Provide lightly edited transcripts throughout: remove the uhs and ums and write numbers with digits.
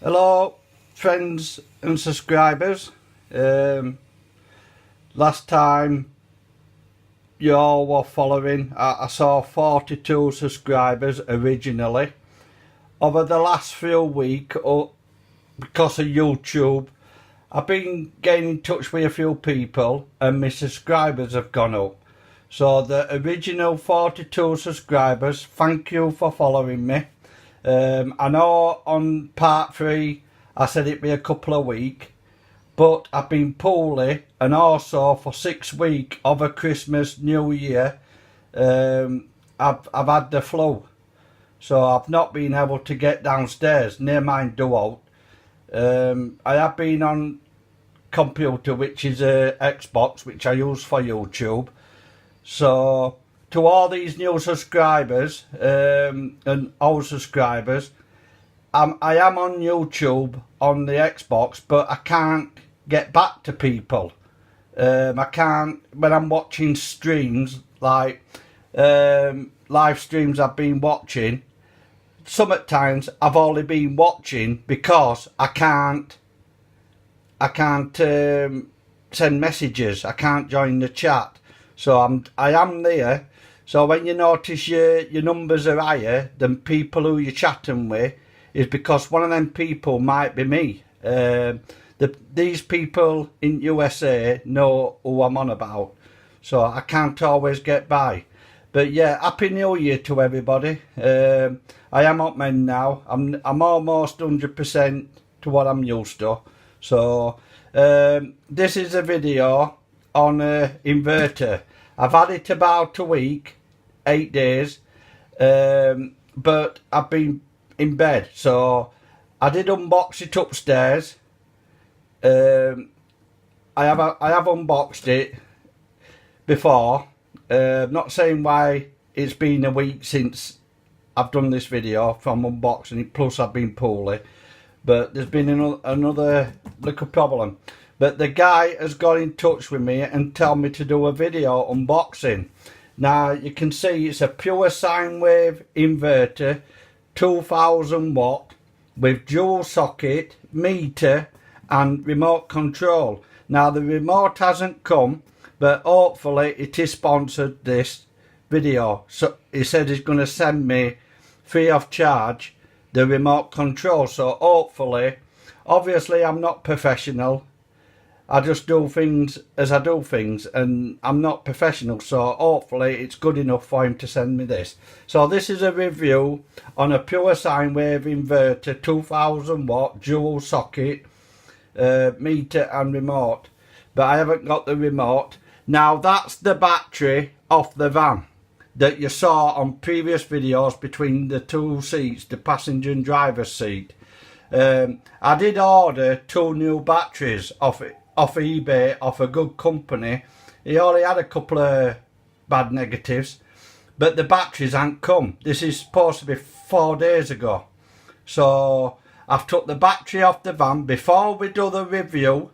Hello friends and subscribers. Last time you all were following, I saw 42 subscribers originally. Over the last few weeks, because of YouTube, I've been getting in touch with a few people and my subscribers have gone up. So the original 42 subscribers, thank you for following me. I know on part 3 I said it'd be a couple of weeks, but I've been poorly, and also for 6 weeks over Christmas, New Year, I've had the flu, so I've not been able to get downstairs near my duo. I have been on computer, which is a Xbox, which I use for YouTube. So to all these new subscribers and old subscribers, I am on YouTube on the Xbox, but I can't get back to people. I can't, when I'm watching streams, like live streams I've been watching, some at times I've only been watching because I can't send messages, I can't join the chat. So I am there. So when you notice your numbers are higher than people who you're chatting with, is because one of them people might be me. These people in USA know who I'm on about, so I can't always get by. But yeah, Happy New Year to everybody. I am up men now. I'm almost 100% to what I'm used to. So this is a video on Inverter. I've had it about a week, 8 days, but I've been in bed, so I did unbox it upstairs. I have unboxed it before. Not saying why it's been a week since I've done this video from unboxing it, plus I've been poorly, but there's been another little problem. But the guy has got in touch with me and told me to do a video unboxing. Now you can see it's a pure sine wave inverter, 2000 watt, with dual socket, meter and remote control. Now the remote hasn't come, but hopefully it is sponsored this video. So he said he's going to send me free of charge the remote control. So hopefully, obviously I'm not professional. I just do things as I do things, and I'm not professional, so hopefully it's good enough for him to send me this. So this is a review on a pure sine wave inverter, 2000 watt, dual socket, meter and remote. But I haven't got the remote. Now that's the battery off the van that you saw on previous videos between the two seats, the passenger and driver's seat. I did order 2 new batteries off eBay, off a good company. He only had a couple of bad negatives, but the batteries ain't come. This is supposed to be 4 days ago. So I've took the battery off the van. Before we do the review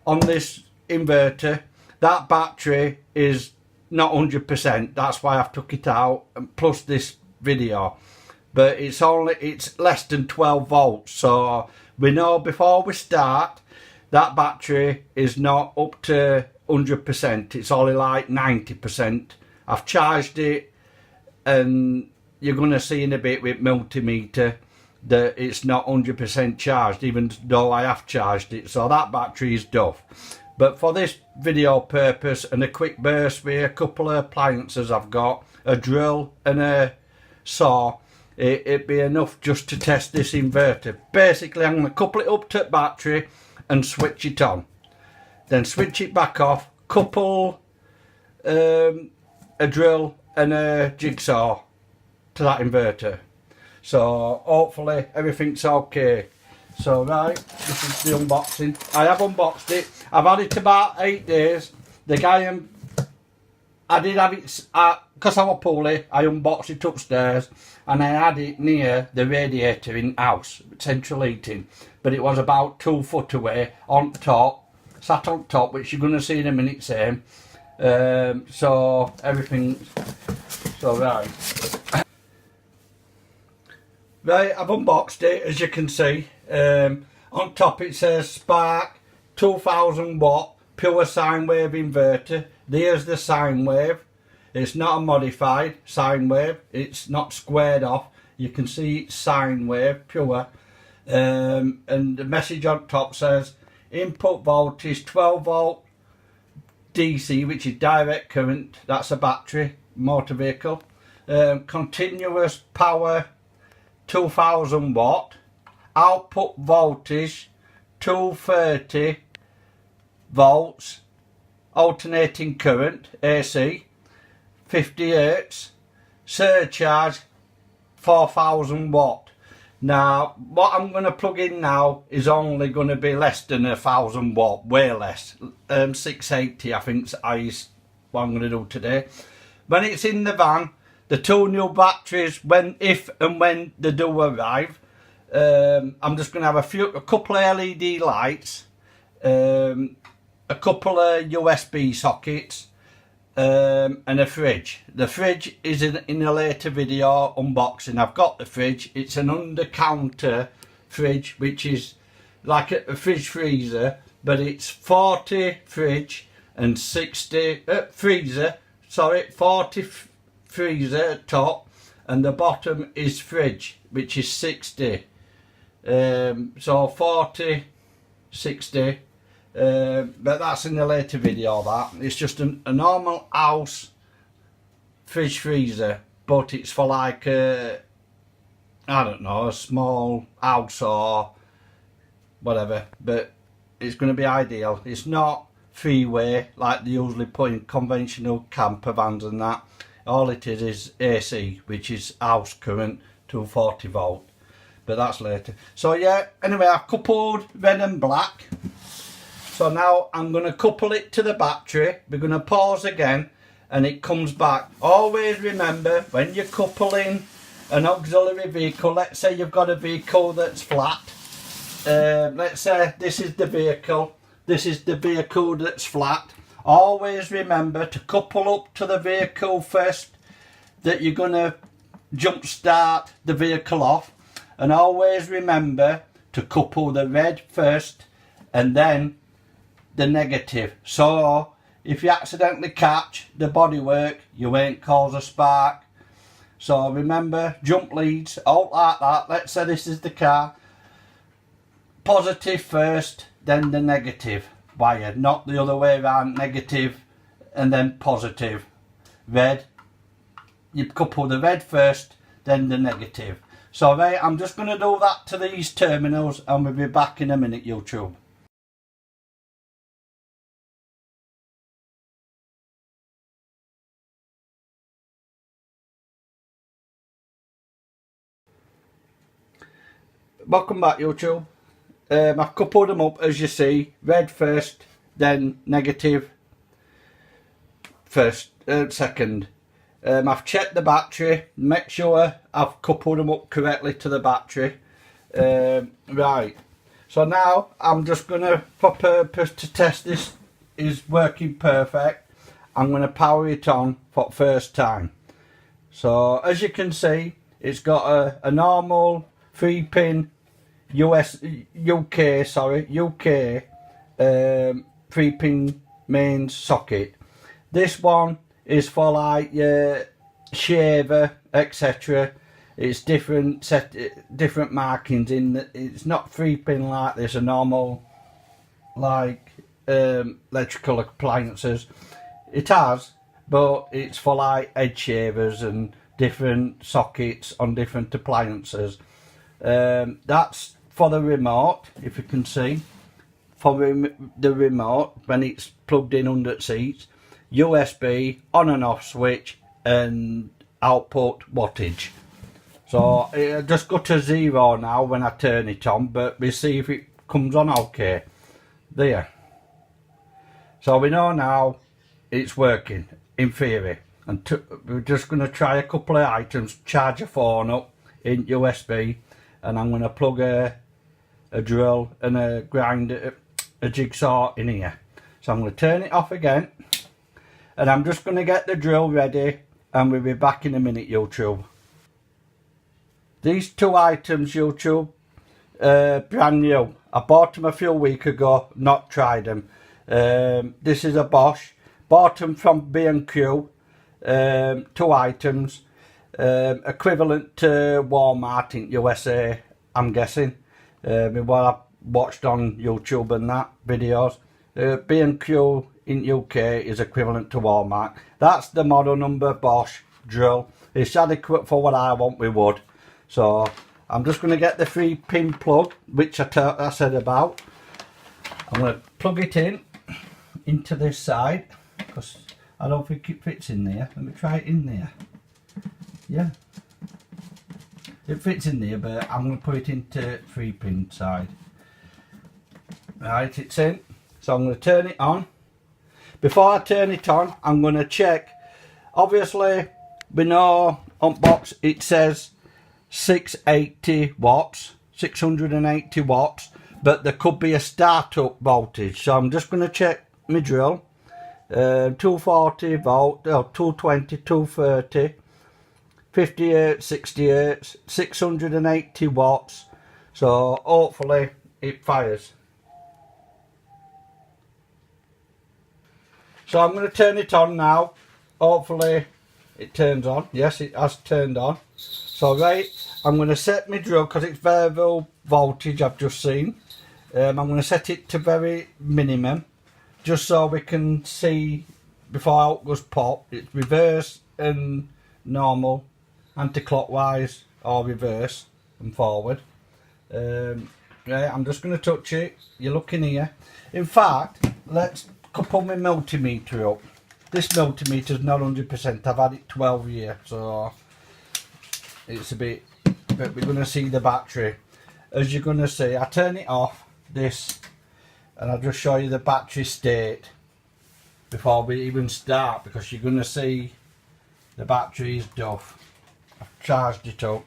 on this inverter, that battery is not 100%. That's why I've took it out, and plus this video. But it's less than 12 volts. So we know before we start, that battery is not up to 100%. It's only like 90%. I've charged it, and you're going to see in a bit with multimeter that it's not 100% charged, even though I have charged it. So that battery is duff. But for this video purpose and a quick burst with a couple of appliances I've got, a drill and a saw, it'd be enough just to test this inverter. Basically, I'm going to couple it up to the battery and switch it on, then switch it back off, couple a drill and a jigsaw to that inverter. So hopefully everything's okay. So right, this is the unboxing. I have unboxed it. I've had it about 8 days. The guy, I did have it, because I was poorly, I unboxed it upstairs, and I had it near the radiator in house, central heating. But it was about 2 foot away, on top, sat on top, which you're going to see in a minute, same. So everything, so right. Right, I've unboxed it, as you can see. On top it says Spark 2000 watt pure sine wave inverter. There's the sine wave. It's not a modified sine wave. It's not squared off. You can see it's sine wave, pure. And the message on top says input voltage 12 volt DC, which is direct current. That's a battery, motor vehicle. Continuous power 2000 watt, output voltage 230 volts, alternating current AC 50 hertz, surcharge 4000 watt. Now what I'm going to plug in now is only going to be less than 1000 watt, way less. 680 I think is what I'm going to do today. When it's in the van, the two new batteries, if and when they do arrive, I'm just going to have a couple of LED lights, a couple of USB sockets, and a fridge. The fridge is in a later video unboxing. I've got the fridge. It's an under counter fridge, which is like a fridge freezer, but it's 40 fridge and 60 freezer. Sorry, 40 freezer at top, and the bottom is fridge, which is 60. So 40, 60. But that's in the later video. That it's just a normal house fridge freezer, but it's for like I don't know, a small house or whatever. But it's going to be ideal. It's not three-way like they usually put in conventional camper vans and that. All it is AC, which is house current, 240 volt. But that's later. So yeah, anyway, I've coupled red and black. So now I'm going to couple it to the battery. We're going to pause again and it comes back. Always remember, when you're coupling an auxiliary vehicle, let's say you've got a vehicle that's flat. Let's say this is the vehicle. This is the vehicle that's flat. Always remember to couple up to the vehicle first, that you're going to jump start the vehicle off. And always remember to couple the red first and then the negative. So if you accidentally catch the bodywork, you won't cause a spark. So remember, jump leads out like that. Let's say this is the car. Positive first, then the negative wire, not the other way around. Negative and then positive. Red, you couple the red first, then the negative. So right, I'm just going to do that to these terminals and we'll be back in a minute, YouTube. Welcome back, YouTube. I've coupled them up, as you see. Red first, then negative first, second. I've checked the battery, make sure I've coupled them up correctly to the battery. Right, so now I'm just going to, for purpose to test this is working perfect, I'm going to power it on for the first time. So as you can see, it's got a normal 3-pin UK 3-pin mains socket. This one is for like shaver, etc. It's different different markings in it's not 3-pin like this, a normal like electrical appliances. It has, but it's for like edge shavers and different sockets on different appliances. That's for the remote, if you can see, for the remote when it's plugged in under the seats. USB on and off switch and output wattage. So it'll just go to 0 now when I turn it on, but we'll see if it comes on okay. There. So we know now it's working in theory. And we're just going to try a couple of items. Charge a phone up in USB, and I'm going to plug a drill and a grinder, a jigsaw in here. So I'm going to turn it off again, and I'm just going to get the drill ready, and we'll be back in a minute, YouTube. These two items, YouTube, brand new. I bought them a few weeks ago, not tried them. This is a Bosch. Bought them from B&Q. Two items. Equivalent to Walmart in USA, I'm guessing. What I watched on YouTube and that videos. B&Q in UK is equivalent to Walmart. That's the model number Bosch drill. It's adequate for what I want with wood. So I'm just going to get the 3-pin plug, which I said about. I'm going to plug it into this side, because I don't think it fits in there. Let me try it in there. Yeah, it fits in there, but I'm going to put it into 3-pin side. Right, it's in. So I'm going to turn it on. Before I turn it on, I'm going to check. Obviously, we know on box it says 680 watts, 680 watts, but there could be a startup voltage. So I'm just going to check my drill. 240 volt, 220, 230, 50 hertz, 60 hertz, 680 watts. So hopefully it fires. So I'm going to turn it on now. Hopefully it turns on. Yes, it has turned on. So right, I'm going to set my drill, because it's variable voltage I've just seen. I'm going to set it to very minimum, just so we can see before it goes pop. It's reverse and normal, anti-clockwise or reverse and forward. Right, I'm just going to touch it. You're looking here. In fact, let's couple my multimeter up. This multimeter is not 100%. I've had it 12 years, so it's a bit, but we're going to see the battery. As you're going to see, I turn it off, this, and I'll just show you the battery state before we even start, because you're going to see the battery is duff. I've charged it up.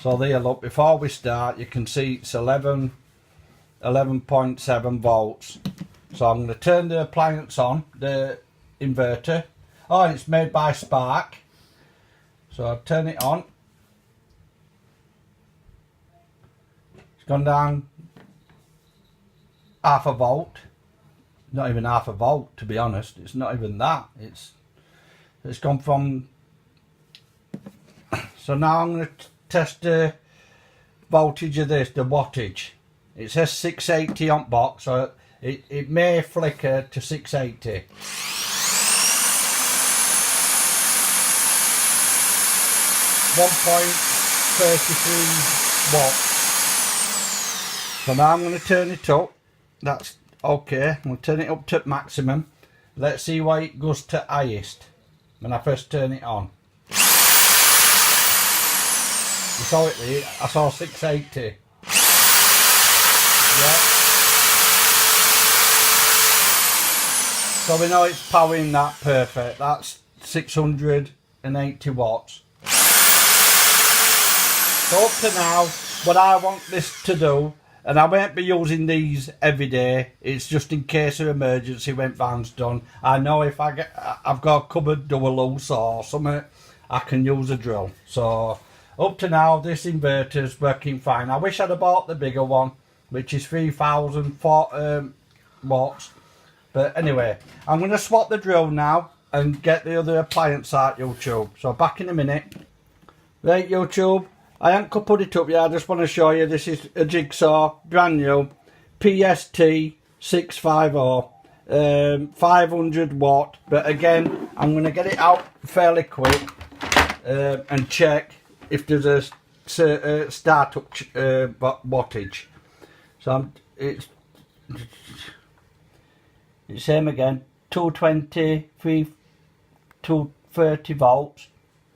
So there, look, before we start, you can see it's 11.7 volts. So I'm going to turn the appliance on, the inverter. Oh, it's made by Spark. So I'll turn it on. It's gone down half a volt. Not even half a volt, to be honest. It's not even that. It's gone from. So now I'm going to test the voltage of this, the wattage. It says 680 on box, so it may flicker to 680. 1.33 watts. So now I'm going to turn it up. That's okay. I'm going to turn it up to maximum. Let's see why it goes to highest when I first turn it on. You saw it there. I saw 680. Yeah. So we know it's powering that perfect. That's 680 watts. So up to now, what I want this to do, and I won't be using these every day, it's just in case of emergency when van's done. I know if I've got a cupboard door loose or something, I can use a drill. So up to now, this inverter's working fine. I wish I'd have bought the bigger one, which is 3,000 watts. But anyway, I'm going to swap the drill now and get the other appliance out, YouTube. So back in a minute. Right, YouTube, I haven't put it up yet. I just want to show you this is a jigsaw, brand new, Pt.4, 500 watt. But again, I'm going to get it out fairly quick and check if there's a startup wattage. So it's same again, 220, 230 volts,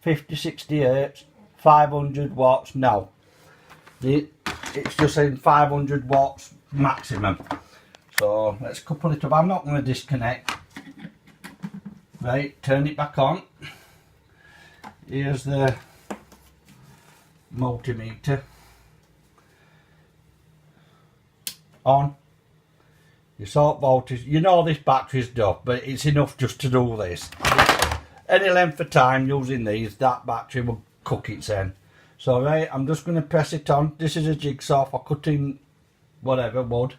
50, 60 hertz, 500 watts. No, it's just saying 500 watts maximum. So let's couple it up. I'm not going to disconnect. Right, turn it back on. Here's the multimeter. On. You sort voltage. You know this battery's duff, but it's enough just to do this. Any length of time using these, that battery will cook its end. So right, I'm just going to press it on. This is a jigsaw for cutting whatever wood.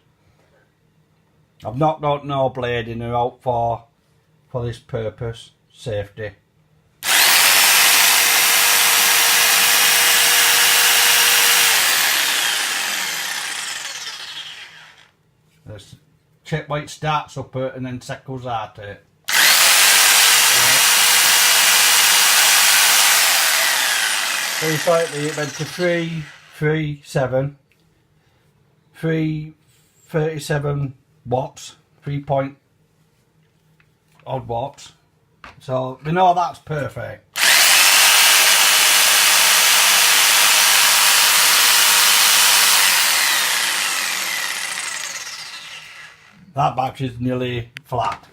I've not got no blade in or out for this purpose, safety. Let's check why it starts up it and then settles out it. Very slightly it went to 337 watts, 3 point odd watts. So we know that's perfect. That battery's nearly flat.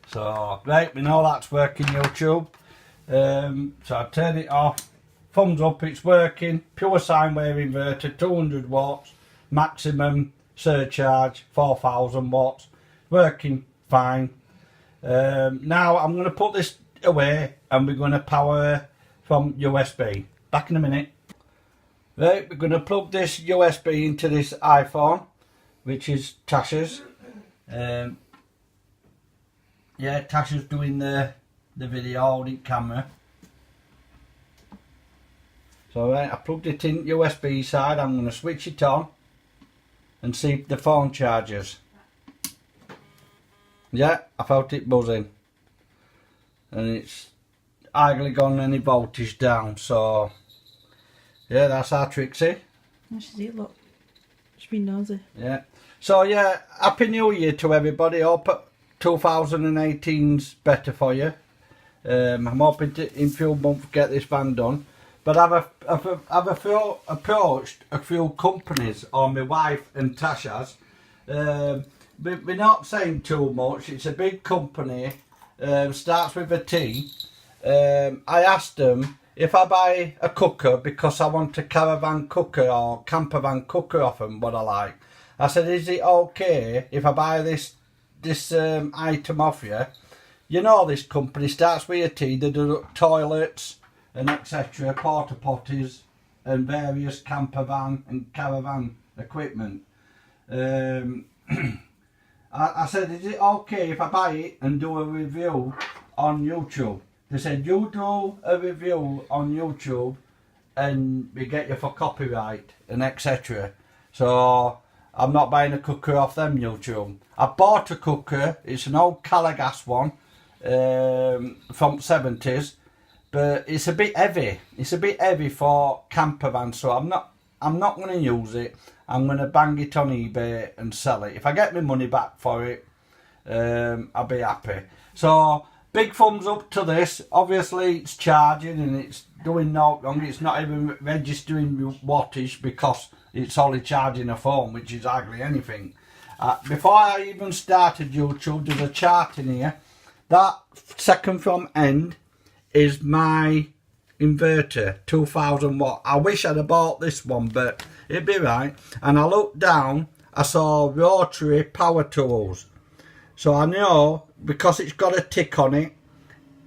So right, we know that's working, YouTube. So I turn it off. Thumbs up, it's working. Pure sine wave inverter, 200 watts, maximum surcharge, 4000 watts. Working fine. Now I'm going to put this away and we're going to power from USB. Back in a minute. Right, we're going to plug this USB into this iPhone, which is Tasha's. Yeah, Tasha's doing the video holding camera. So right, I plugged it in USB side. I'm going to switch it on and see if the phone charges. Yeah, I felt it buzzing, and it's hardly gone any voltage down. So yeah, that's our Trixie. How does it look? She's been nosy. Yeah. So yeah, Happy New Year to everybody. Hope 2018's better for you. I'm hoping to, in a few months, get this van done. But I've approached a few companies, or my wife and Tasha's. We're not saying too much. It's a big company. Starts with a T. I asked them if I buy a cooker, because I want a caravan cooker or camper van cooker off them, what I like. I said, is it okay if I buy this item off you? You know, this company starts with a T. They do toilets and etc., porta potties and various camper van and caravan equipment. I said, is it okay if I buy it and do a review on YouTube? They said, you do a review on YouTube and we get you for copyright and etc. So I'm not buying a cooker off them, YouTube. I bought a cooker. It's an old Calagas one from 70s, but it's a bit heavy. It's a bit heavy for camper van, so I'm not going to use it. I'm going to bang it on eBay and sell it. If I get my money back for it, I'll be happy. So big thumbs up to this. Obviously it's charging and it's doing no wrong. It's not even registering wattage because it's only charging a phone, which is hardly anything. Before I even started YouTube, there's a chart in here. That second from end is my inverter, 2000 watt. I wish I'd have bought this one, but it'd be right. And I looked down, I saw rotary power tools. So I know, because it's got a tick on it,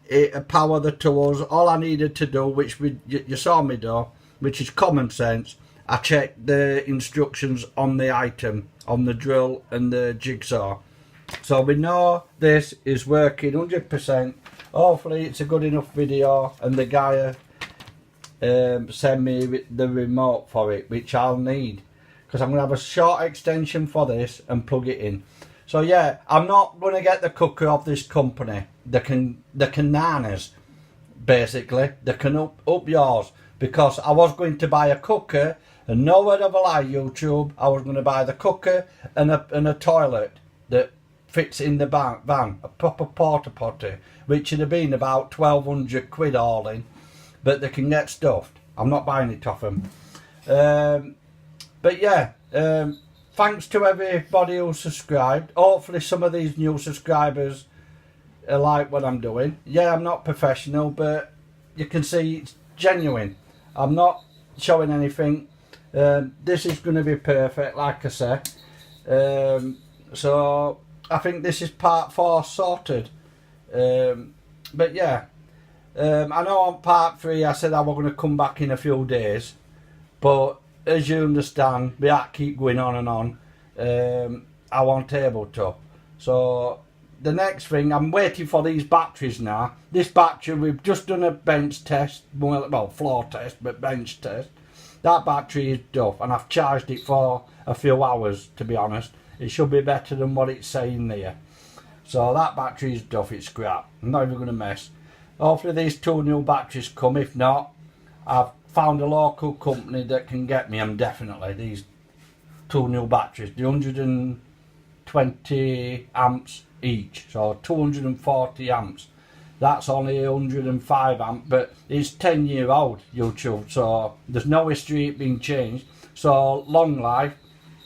it'll power the tools. All I needed to do, which you saw me do, which is common sense, I checked the instructions on the item, on the drill and the jigsaw. So we know this is working 100%. Hopefully it's a good enough video and the guy send me the remote for it, which I'll need, because I'm going to have a short extension for this and plug it in. So yeah, I'm not going to get the cooker of this company. They can nanas, basically. They can up yours, because I was going to buy a cooker, and no word of a lie, YouTube, I was going to buy the cooker and a toilet that fits in the van, a proper porta potty, which would have been about 1200 quid all in, but they can get stuffed. I'm not buying it off them. But yeah, thanks to everybody who subscribed. Hopefully some of these new subscribers like what I'm doing. Yeah, I'm not professional, but you can see it's genuine. I'm not showing anything. This is going to be perfect, like I said. So I think this is part 4 sorted. But yeah, I know on part 3 I said I was going to come back in a few days. but as you understand, we can't keep going on and on. I wasn't able to. So the next thing, I'm waiting for these batteries now. This battery, we've just done a bench test, well, floor test, but bench test. That battery is duff, and I've charged it for a few hours, to be honest. It should be better than what it's saying there. So that battery is duff, it's scrap. I'm not even going to mess. Hopefully these 2 new batteries come. If not, I've found a local company that can get me them definitely. These 2 new batteries, the 120 amps each, so 240 amps. That's only 105 amp, but it's 10-year old YouTube, so there's no history it being changed. So long life.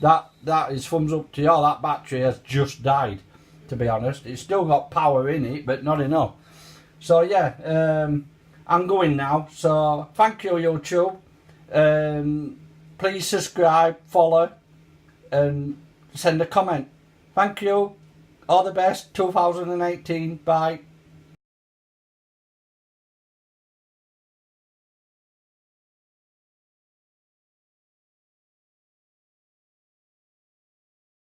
That is thumbs up to you. That battery has just died, to be honest. It's still got power in it, but not enough. So yeah, I'm going now. So thank you, YouTube. Please subscribe, follow, and send a comment. Thank you. All the best. 2018. Bye.